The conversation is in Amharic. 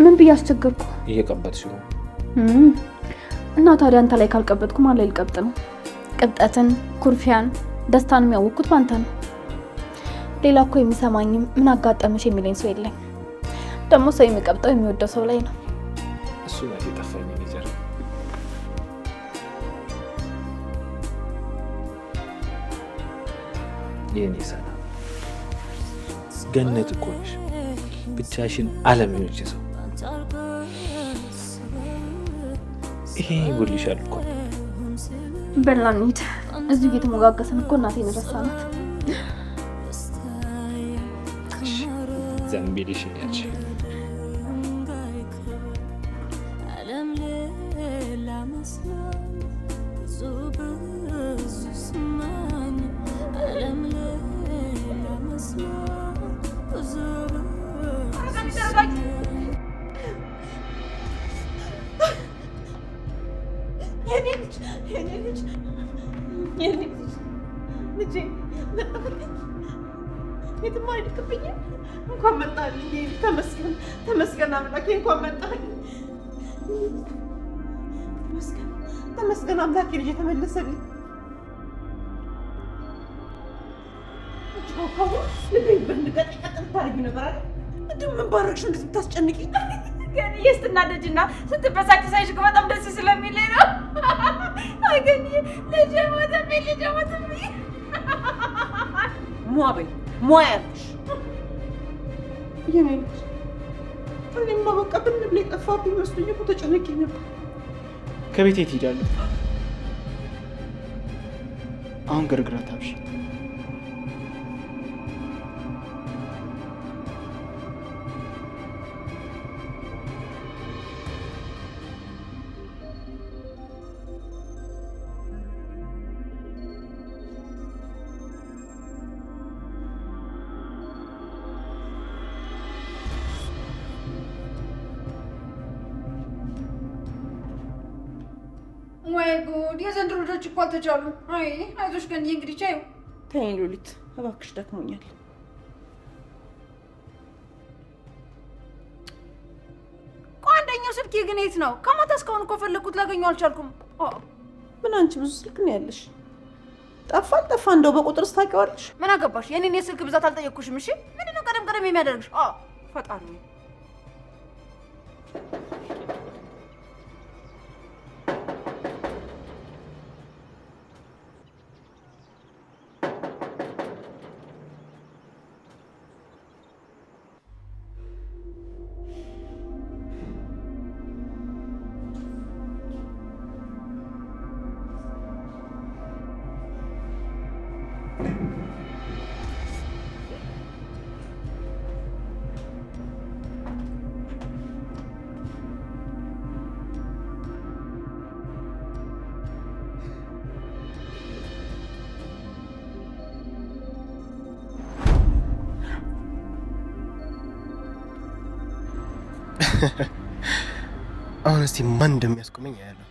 ምን ብያስቸገርኩ? እየቀበጥሽ ነው። እና ታዲያ አንተ ላይ ካልቀበጥኩ ማን ላይ ልቀብጥ ነው? ቅብጠትን፣ ኩርፊያን፣ ደስታን የሚያውቁት ባንተ ነው። ሌላ እኮ የሚሰማኝም ምን አጋጠመሽ የሚለኝ ሰው የለኝ። ደግሞ ሰው የሚቀብጠው የሚወደው ሰው ላይ ነው። እሱ ነው የጠፋኝ ነገር። የኔ ሰላም ገነት እኮ ነሽ። ብቻሽን ዓለም የሆንሽ ሰው ይሄ ይጎልሻል እኮ። በላ እንሂድ። እዚሁ እየተሞጋገስን እኮ እናቴን ረሳናት። ዘንቢልሽ ያልሽ የትም አይልክብኝም። እንኳን መጣልኝ። ተመስገን ተመስገን አምላኬ፣ እንኳን መጣልኝ። ተመስገን ተመስገን አምላኬ፣ ልጅ ተመለሰልኝ። ቻውካው ልቤን በንቀጥ ይቀጥል ታርጊ ነበር አይደል? እንደው ምን ባረግሽ እንደዚህ ታስጨንቂ? ገኒ ስትናደጅና ስትበሳጭ ሳይሽ በጣም ደስ ስለሚለኝ ነው። አይ ገኒ ልጅ ሞተብኝ፣ ልጅ ሞተብኝ። ሟበይ ሟያለሽ የኔ ልጅ። እኔማ በቃ ብን ብላ የጠፋብኝ መስሎኝ እኮ ተጨነቄ ነበር። ከቤት የት ሄዳለሁ? አሁን ግርግር አታብሺ። ወይ ጉድ! የዘንድሮ ልጆች እኮ አልተቻሉ። አይ አይዞሽ ገኒ፣ እንግዲህ ቻዩ። ተይኝ ሉሊት እባክሽ፣ ደክሞኛል። ቆይ አንደኛው ስልክ ግን የት ነው? ከማታ እስካሁን እኮ ፈለኩት፣ ላገኘው አልቻልኩም። ምን አንቺ ብዙ ስልክ ነው ያለሽ? ጠፋ አልጠፋ እንደው በቁጥር ስታውቂዋለሽ? ምን አገባሽ? የኔን የስልክ ብዛት አልጠየቅኩሽም። እሺ ምንድን ነው ቀደም ቀደም የሚያደርግሽ? ፈጣሪ አሁን እስቲ ማን እንደሚያስቆመኝ ያለው